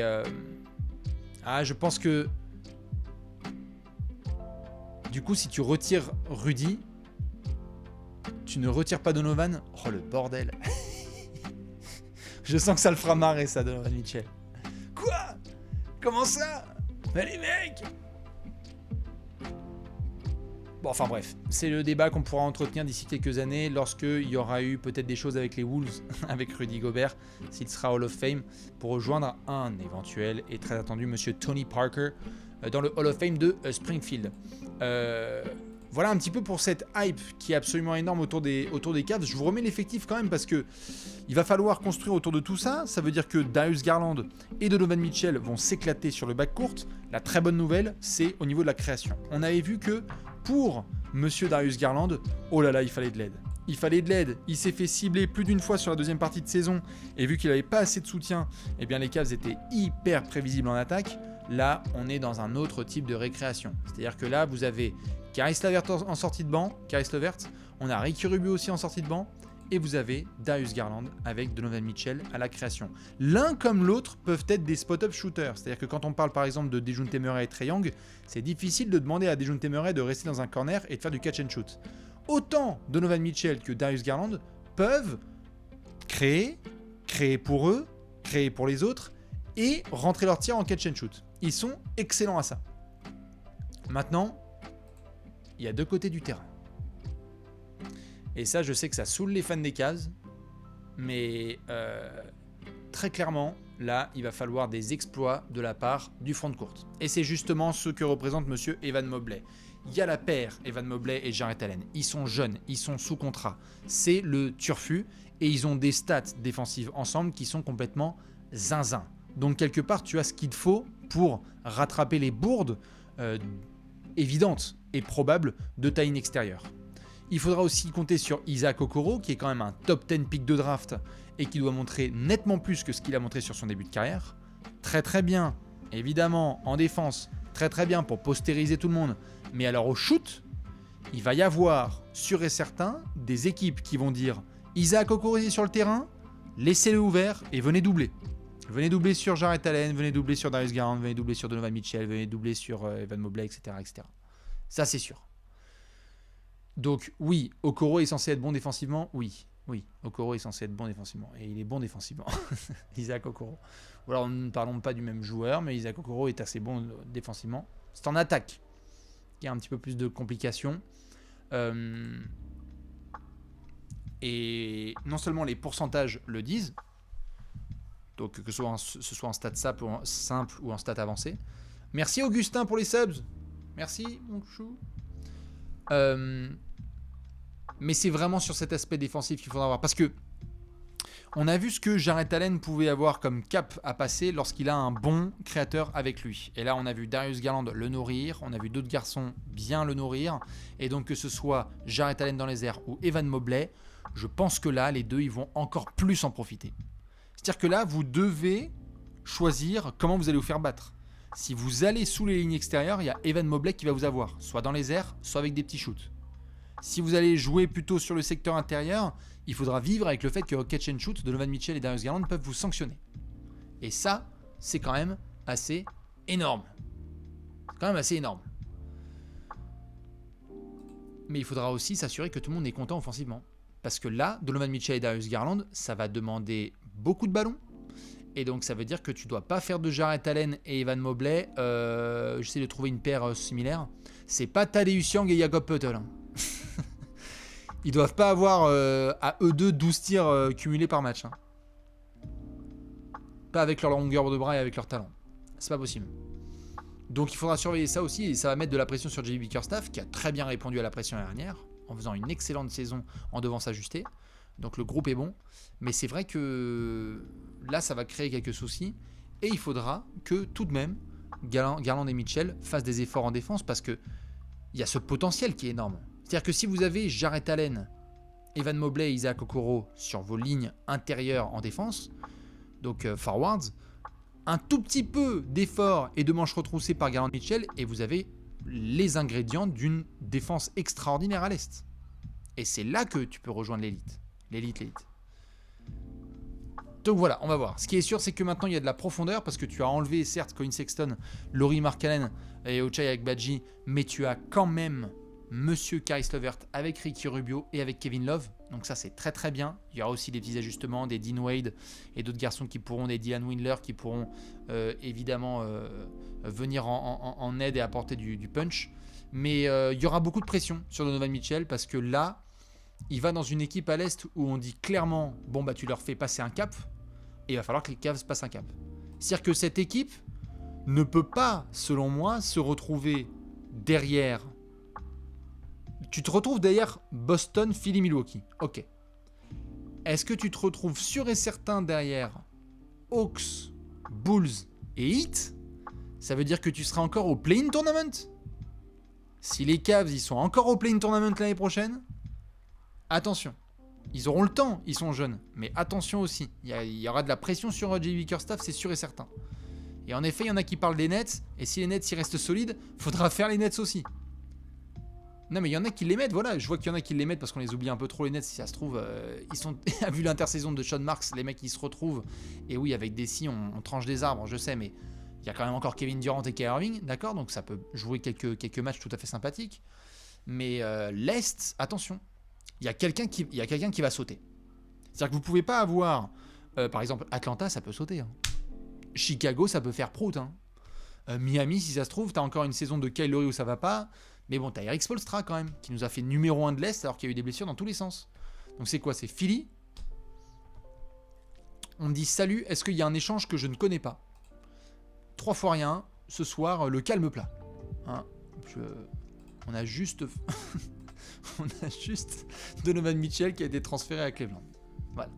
je pense que du coup, si tu retires Rudy, tu ne retires pas Donovan. Oh le bordel. Je sens que ça le fera marrer ça, Donovan Mitchell. Quoi? Comment ça? Mais les mecs! Bon, enfin bref, c'est le débat qu'on pourra entretenir d'ici quelques années lorsqu'il y aura eu peut-être des choses avec les Wolves, avec Rudy Gobert, s'il sera Hall of Fame, pour rejoindre un éventuel et très attendu monsieur Tony Parker dans le Hall of Fame de Springfield. Voilà un petit peu pour cette hype qui est absolument énorme autour des Cavs. Je vous remets l'effectif quand même parce que il va falloir construire autour de tout ça. Ça veut dire que Darius Garland et Donovan Mitchell vont s'éclater sur le backcourt. La très bonne nouvelle, c'est au niveau de la création. On avait vu que pour monsieur Darius Garland, oh là là, il fallait de l'aide. Il fallait de l'aide. Il s'est fait cibler plus d'une fois sur la deuxième partie de saison. Et vu qu'il n'avait pas assez de soutien, eh bien les Cavs étaient hyper prévisibles en attaque. Là, on est dans un autre type de récréation. C'est-à-dire que là, vous avez Caris LeVert en sortie de banc. Caris LeVert. On a Ricky Rubio aussi en sortie de banc. Et vous avez Darius Garland avec Donovan Mitchell à la création. L'un comme l'autre peuvent être des spot-up shooters. C'est-à-dire que quand on parle par exemple de Dejounte Murray et Trae Young, c'est difficile de demander à Dejounte Murray de rester dans un corner et de faire du catch and shoot. Autant Donovan Mitchell que Darius Garland peuvent créer pour eux, créer pour les autres et rentrer leur tir en catch and shoot. Ils sont excellents à ça. Maintenant, il y a deux côtés du terrain. Et ça, je sais que ça saoule les fans des Cavs, mais très clairement, là, il va falloir des exploits de la part du front de court. Et c'est justement ce que représente monsieur Evan Mobley. Il y a la paire Evan Mobley et Jarrett Allen. Ils sont jeunes, ils sont sous contrat. C'est le turfu et ils ont des stats défensives ensemble qui sont complètement zinzin. Donc quelque part, tu as ce qu'il te faut pour rattraper les bourdes évidentes et probables de ta ligne extérieure. Il faudra aussi compter sur Isaac Okoro, qui est quand même un top 10 pick de draft et qui doit montrer nettement plus que ce qu'il a montré sur son début de carrière. Très très bien, évidemment, en défense, très très bien pour postériser tout le monde. Mais alors au shoot, il va y avoir, sûr et certain, des équipes qui vont dire Isaac Okoro est sur le terrain, laissez-le ouvert et venez doubler. Venez doubler sur Jarrett Allen, venez doubler sur Darius Garland, venez doubler sur Donovan Mitchell, venez doubler sur Evan Mobley, etc., etc. Ça c'est sûr. Donc oui, Okoro est censé être bon défensivement. Oui, Okoro est censé être bon défensivement. Et il est bon défensivement. Isaac Okoro. Ou alors nous ne parlons pas du même joueur, mais Isaac Okoro est assez bon défensivement. C'est en attaque qu'il y a un petit peu plus de complications. Et non seulement les pourcentages le disent, donc que ce soit en stat simple ou en stat avancé. Merci Augustin pour les subs. Merci mon chou. Mais c'est vraiment sur cet aspect défensif qu'il faudra voir. Parce que on a vu ce que Jarrett Allen pouvait avoir comme cap à passer lorsqu'il a un bon créateur avec lui. Et là, on a vu Darius Garland le nourrir. On a vu d'autres garçons bien le nourrir. Et donc, que ce soit Jarrett Allen dans les airs ou Evan Mobley, je pense que là, les deux, ils vont encore plus en profiter. C'est-à-dire que là, vous devez choisir comment vous allez vous faire battre. Si vous allez sous les lignes extérieures, il y a Evan Mobley qui va vous avoir. Soit dans les airs, soit avec des petits shoots. Si vous allez jouer plutôt sur le secteur intérieur, il faudra vivre avec le fait que catch and shoot, Donovan Mitchell et Darius Garland peuvent vous sanctionner. Et ça, c'est quand même assez énorme. C'est quand même assez énorme. Mais il faudra aussi s'assurer que tout le monde est content offensivement. Parce que là, Donovan Mitchell et Darius Garland, ça va demander beaucoup de ballons. Et donc ça veut dire que tu ne dois pas faire de Jarrett Allen et Evan Mobley. J'essaie de trouver une paire similaire. C'est pas Tadeusz Young et Jakob Poeltl. Hein. Ils doivent pas avoir à eux deux 12 tirs cumulés par match. Hein. Pas avec leur longueur de bras et avec leur talent. C'est pas possible. Donc il faudra surveiller ça aussi et ça va mettre de la pression sur JB Bickerstaff qui a très bien répondu à la pression dernière en faisant une excellente saison en devant s'ajuster. Donc le groupe est bon. Mais c'est vrai que là ça va créer quelques soucis. Et il faudra que tout de même, Garland et Mitchell fassent des efforts en défense parce qu'il y a ce potentiel qui est énorme. C'est-à-dire que si vous avez Jarrett Allen, Evan Mobley et Isaac Okoro sur vos lignes intérieures en défense, donc forwards, un tout petit peu d'effort et de manches retroussées par Garland Mitchell et vous avez les ingrédients d'une défense extraordinaire à l'Est. Et c'est là que tu peux rejoindre l'élite. L'élite. Donc voilà, on va voir. Ce qui est sûr, c'est que maintenant, il y a de la profondeur parce que tu as enlevé, certes, Colin Sexton, Lauri Markkanen et Ochai Agbaji, mais tu as quand même Monsieur Caris LeVert avec Ricky Rubio et avec Kevin Love. Donc ça, c'est très très bien. Il y aura aussi des petits ajustements, des Dean Wade et d'autres garçons qui pourront, des Dylan Windler qui pourront évidemment venir en aide et apporter du punch. Mais il y aura beaucoup de pression sur Donovan Mitchell parce que là, il va dans une équipe à l'Est où on dit clairement, bon bah tu leur fais passer un cap et il va falloir que les Cavs passent un cap. C'est-à-dire que cette équipe ne peut pas, selon moi, se retrouver derrière... Tu te retrouves derrière Boston, Philly, Milwaukee. Ok. Est-ce que tu te retrouves sûr et certain derrière Hawks, Bulls et Heat? Ça veut dire que tu seras encore au play-in tournament? Si les Cavs ils sont encore au play-in tournament l'année prochaine, attention. Ils auront le temps, ils sont jeunes. Mais attention aussi, il y aura de la pression sur Jay Bickerstaff, c'est sûr et certain. Et en effet, il y en a qui parlent des Nets. Et si les Nets ils restent solides, faudra faire les Nets aussi. Non mais il y en a qui les mettent, voilà, je vois qu'il y en a qui les mettent parce qu'on les oublie un peu trop les Nets, si ça se trouve, ils sont, vu l'intersaison de Sean Marks, les mecs ils se retrouvent, et oui avec Desi on tranche des arbres, je sais, mais il y a quand même encore Kevin Durant et Kyrie Irving, d'accord, donc ça peut jouer quelques matchs tout à fait sympathiques, mais l'Est, attention, il y a quelqu'un qui va sauter. C'est-à-dire que vous pouvez pas avoir, par exemple Atlanta ça peut sauter, hein. Chicago ça peut faire prout, hein. Miami si ça se trouve, t'as encore une saison de Kyle Lowry où ça va pas. Mais bon, t'as Eric Spoelstra quand même, qui nous a fait numéro 1 de l'Est alors qu'il y a eu des blessures dans tous les sens. Donc c'est quoi? C'est Philly. On me dit salut, est-ce qu'il y a un échange que je ne connais pas? 3 fois rien, ce soir, le calme plat. Hein, on a juste Donovan Mitchell qui a été transféré à Cleveland. Voilà.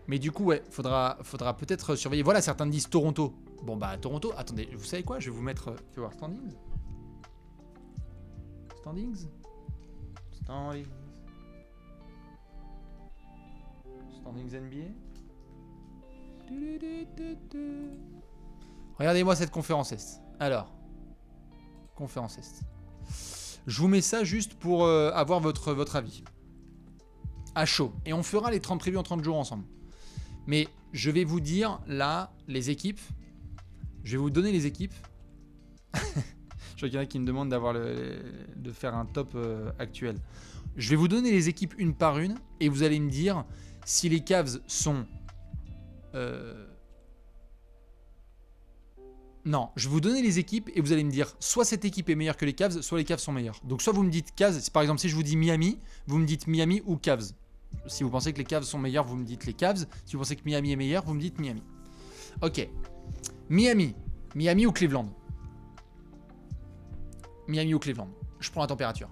Mais du coup, ouais, faudra peut-être surveiller. Voilà, certains disent Toronto. Bon bah Toronto, attendez, vous savez quoi? Je vais vous mettre... Tu vas voir standings. Standings NBA. Regardez-moi cette conférence Est. Alors, conférence Est. Je vous mets ça juste pour avoir votre avis. À chaud. Et on fera les 30 previews en 30 jours ensemble. Mais je vais vous dire là, les équipes... Je vais vous donner les équipes. Je vois qu'il y en a qui me demandent de faire un top actuel. Je vais vous donner les équipes une par une et vous allez me dire si les Cavs sont... Non, je vais vous donner les équipes et vous allez me dire soit cette équipe est meilleure que les Cavs, soit les Cavs sont meilleurs. Donc soit vous me dites Cavs, par exemple si je vous dis Miami, vous me dites Miami ou Cavs. Si vous pensez que les Cavs sont meilleurs, vous me dites les Cavs. Si vous pensez que Miami est meilleur, vous me dites Miami. Ok. Miami ou Cleveland? Miami ou Cleveland? Je prends la température.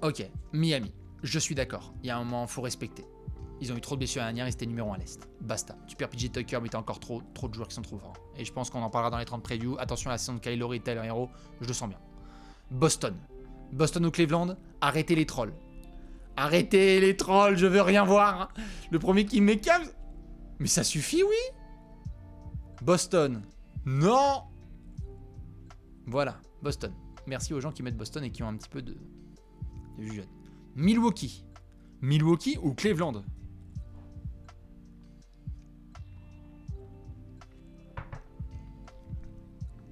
Ok, Miami. Je suis d'accord. Il y a un moment, il faut respecter. Ils ont eu trop de blessures l'année dernière, ils étaient numéro 1 à l'Est. Basta. Tu perds PJ Tucker, mais t'as encore trop de joueurs qui sont trop forts. Et je pense qu'on en parlera dans les 30 previews. Attention à la saison de Kyle Lowry et Tyler Hero, je le sens bien. Boston ou Cleveland? Arrêtez les trolls. Arrêtez les trolls, je veux rien voir. Le premier qui me met Cavs. Mais ça suffit, oui. Boston. Non. Voilà, Boston. Merci aux gens qui mettent Boston et qui ont un petit peu de jeune. Milwaukee ou Cleveland?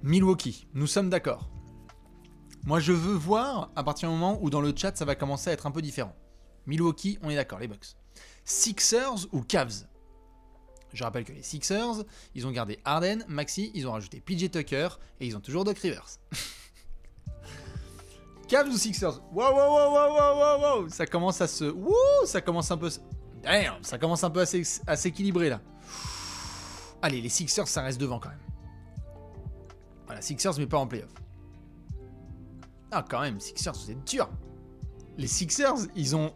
Milwaukee, nous sommes d'accord. Moi, je veux voir à partir du moment où dans le chat, ça va commencer à être un peu différent. Milwaukee, on est d'accord, les Bucks. Sixers ou Cavs? Je rappelle que les Sixers, ils ont gardé Harden, Maxey, ils ont rajouté PJ Tucker et ils ont toujours Doc Rivers. Cavs ou Sixers? Wow. Ça commence à se... Wouh, ça commence un peu... Damn, ça commence un peu à s'équilibrer là. Allez, les Sixers, ça reste devant quand même. Voilà, Sixers, mais pas en playoff. Ah, quand même, Sixers, c'est dur. Les Sixers, ils ont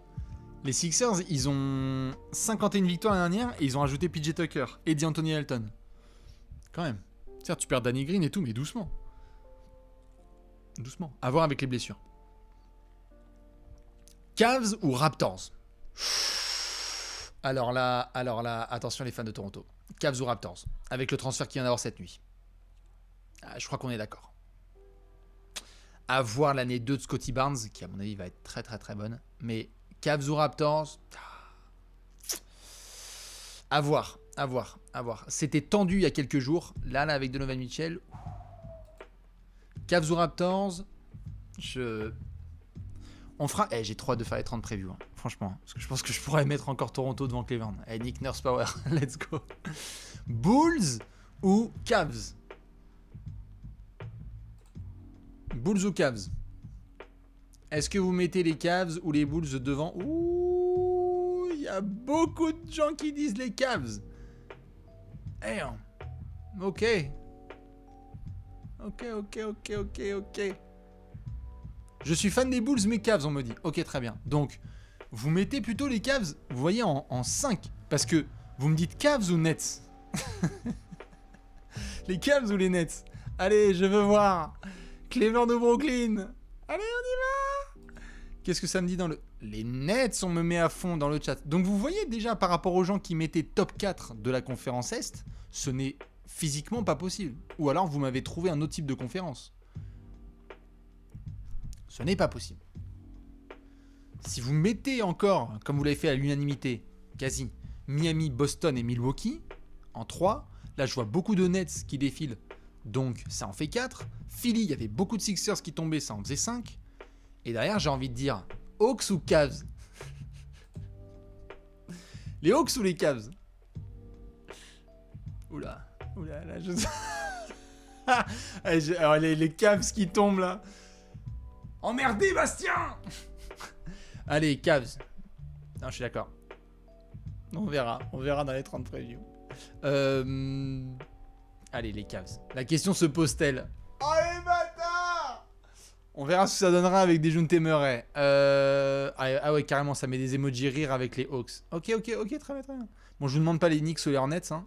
Les Sixers, ils ont 51 victoires l'année dernière et ils ont rajouté PJ Tucker et D'Anthony Elton. Quand même. Certes, tu perds Danny Green et tout, mais doucement. Doucement. À voir avec les blessures. Cavs ou Raptors? Alors là, attention les fans de Toronto. Cavs ou Raptors? Avec le transfert qu'il vient d'avoir cette nuit. Ah, je crois qu'on est d'accord. À voir l'année 2 de Scottie Barnes, qui à mon avis va être très très très bonne. Mais Cavs ou Raptors? À voir. C'était tendu il y a quelques jours. Là avec Donovan Mitchell. Cavs ou Raptors? On fera... j'ai trop hâte de faire les 30 previews, hein, franchement. Parce que je pense que je pourrais mettre encore Toronto devant Cleveland. Nick Nurse Power, let's go. Bulls ou Cavs? Bulls ou Cavs? Est-ce que vous mettez les Cavs ou les Bulls devant? Ouh, il y a beaucoup de gens qui disent les Cavs. Ok. Je suis fan des Bulls, mais Cavs, on me dit. Ok, très bien. Donc, vous mettez plutôt les Cavs, vous voyez, en 5. Parce que vous me dites Cavs ou Nets? Les Cavs ou les Nets? Allez, je veux voir. Cleveland ou Brooklyn? Allez, on y va. Qu'est-ce que ça me dit dans le... Les Nets, on me met à fond dans le chat. Donc, vous voyez déjà, par rapport aux gens qui mettaient top 4 de la conférence Est, ce n'est physiquement pas possible. Ou alors, vous m'avez trouvé un autre type de conférence. Ce n'est pas possible. Si vous mettez encore, comme vous l'avez fait à l'unanimité, quasi, Miami, Boston et Milwaukee, en 3, là je vois beaucoup de Nets qui défilent, donc ça en fait 4. Philly, il y avait beaucoup de Sixers qui tombaient, ça en faisait 5. Et derrière, j'ai envie de dire, Hawks ou Cavs? Les Hawks ou les Cavs? Oula, là je... Alors les Cavs qui tombent là. Emmerdez Bastien. Allez, Cavs. Non, je suis d'accord. On verra dans les 30 previews. Allez, les Cavs. La question se pose-t-elle? Allez, bâtard. On verra ce que ça donnera avec des Dejounte Murray. Ah ouais, carrément, ça met des emojis rire avec les Hawks. Ok, très bien. Bon, je vous demande pas les Knicks ou les Hornets, hein.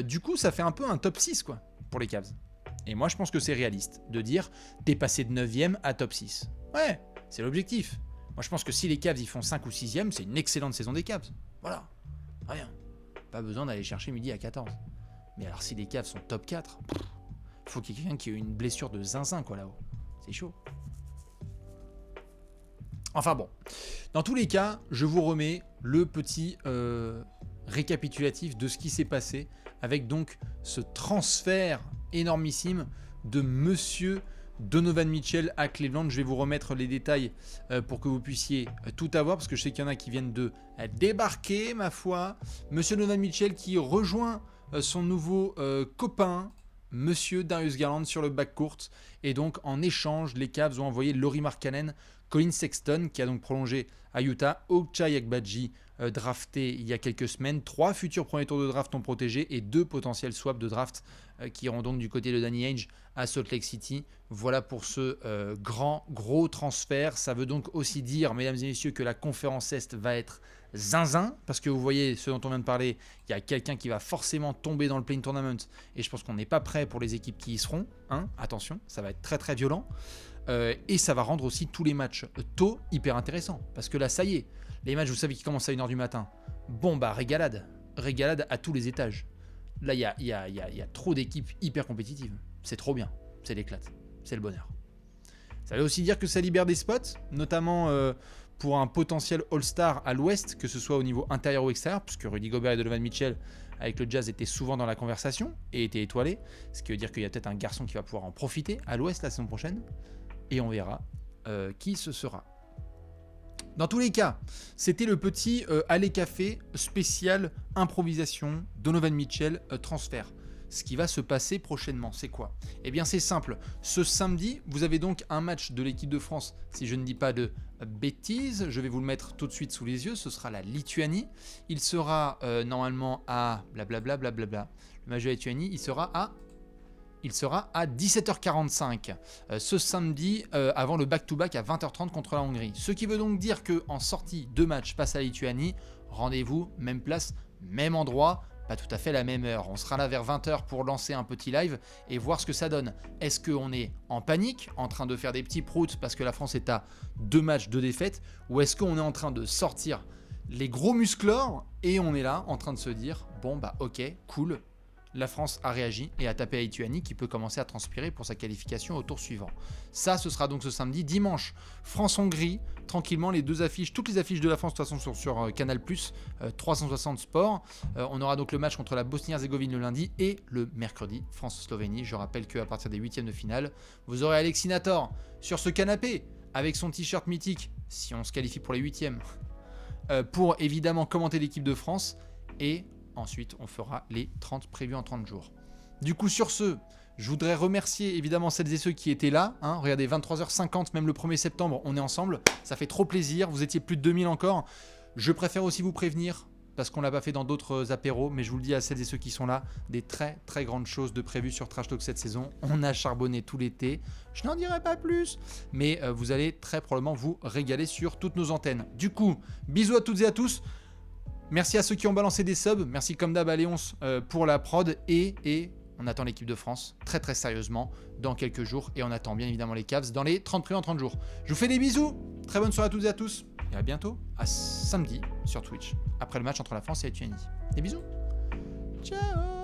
Du coup, ça fait un peu un top 6, quoi, pour les Cavs. Et moi, je pense que c'est réaliste de dire t'es passé de 9e à top 6. Ouais, c'est l'objectif. Moi, je pense que si les Cavs ils font 5 ou 6e, c'est une excellente saison des Cavs. Voilà, rien. Pas besoin d'aller chercher midi à 14. Mais alors, si les Cavs sont top 4, faut qu'il y ait quelqu'un qui ait une blessure de zinzin, quoi, là-haut. C'est chaud. Enfin bon, dans tous les cas, je vous remets le petit récapitulatif de ce qui s'est passé avec donc ce transfert énormissime de monsieur Donovan Mitchell à Cleveland. Je vais vous remettre les détails pour que vous puissiez tout avoir, parce que je sais qu'il y en a qui viennent de débarquer, ma foi. Monsieur Donovan Mitchell qui rejoint son nouveau copain, monsieur Darius Garland, sur le backcourt. Et donc, en échange, les Cavs ont envoyé Lauri Markkanen, Colin Sexton, qui a donc prolongé à Utah, Ochai Agbaji, drafté il y a quelques semaines. 3 futurs premiers tours de draft non protégés et 2 potentiels swaps de draft qui iront donc du côté de Danny Ainge à Salt Lake City. Voilà pour ce gros transfert. Ça veut donc aussi dire, mesdames et messieurs, que la conférence Est va être zinzin, parce que vous voyez ce dont on vient de parler, il y a quelqu'un qui va forcément tomber dans le play-in tournament, et je pense qu'on n'est pas prêt pour les équipes qui y seront, hein. Attention, ça va être très très violent, et ça va rendre aussi tous les matchs tôt hyper intéressants, parce que là ça y est, les matchs vous savez qui commencent à 1h du matin, bon bah régalade à tous les étages. Là il y a trop d'équipes hyper compétitives, c'est trop bien, c'est l'éclate, c'est le bonheur. Ça veut aussi dire que ça libère des spots, notamment pour un potentiel All-Star à l'Ouest, que ce soit au niveau intérieur ou extérieur, puisque Rudy Gobert et Donovan Mitchell avec le Jazz étaient souvent dans la conversation et étaient étoilés, ce qui veut dire qu'il y a peut-être un garçon qui va pouvoir en profiter à l'Ouest la saison prochaine, et on verra qui ce sera. Dans tous les cas, c'était le petit aller café spécial improvisation Donovan Mitchell transfert. Ce qui va se passer prochainement, c'est quoi? Eh bien c'est simple, ce samedi, vous avez donc un match de l'équipe de France, si je ne dis pas de bêtises, je vais vous le mettre tout de suite sous les yeux, ce sera la Lituanie, il sera normalement à blablabla, le match de la Lituanie, il sera à il sera à 17h45 ce samedi avant le back-to-back à 20h30 contre la Hongrie. Ce qui veut donc dire qu'en sortie de match face à la Lituanie, rendez-vous, même place, même endroit, pas tout à fait la même heure. On sera là vers 20h pour lancer un petit live et voir ce que ça donne. Est-ce qu'on est en panique, en train de faire des petits proutes parce que la France est à 2 matchs, 2 défaites, ou est-ce qu'on est en train de sortir les gros musclores et on est là en train de se dire bon bah ok, cool, la France a réagi et a tapé la Lituanie qui peut commencer à transpirer pour sa qualification au tour suivant. Ça, ce sera donc ce samedi. Dimanche, France-Hongrie, tranquillement, les deux affiches, toutes les affiches de la France de toute façon sont sur Canal+, 360 Sport. On aura donc le match contre la Bosnie-Herzégovine le lundi et le mercredi, France-Slovénie. Je rappelle qu'à partir des huitièmes de finale, vous aurez Alexis Nator sur ce canapé avec son t-shirt mythique, si on se qualifie pour les huitièmes, pour évidemment commenter l'équipe de France et ensuite, on fera les 30 prévus en 30 jours. Du coup, sur ce, je voudrais remercier évidemment celles et ceux qui étaient là. Regardez, 23h50, même le 1er septembre, on est ensemble. Ça fait trop plaisir. Vous étiez plus de 2000 encore. Je préfère aussi vous prévenir, parce qu'on ne l'a pas fait dans d'autres apéros, mais je vous le dis à celles et ceux qui sont là, des très très grandes choses de prévues sur Trash Talk cette saison. On a charbonné tout l'été. Je n'en dirai pas plus, mais vous allez très probablement vous régaler sur toutes nos antennes. Du coup, bisous à toutes et à tous. Merci à ceux qui ont balancé des subs. Merci comme d'hab à Léonce pour la prod. Et on attend l'équipe de France très très sérieusement dans quelques jours. Et on attend bien évidemment les Cavs dans les 30 prix en 30 jours. Je vous fais des bisous. Très bonne soirée à toutes et à tous. Et à bientôt, à samedi sur Twitch. Après le match entre la France et la Lituanie. Des bisous. Ciao.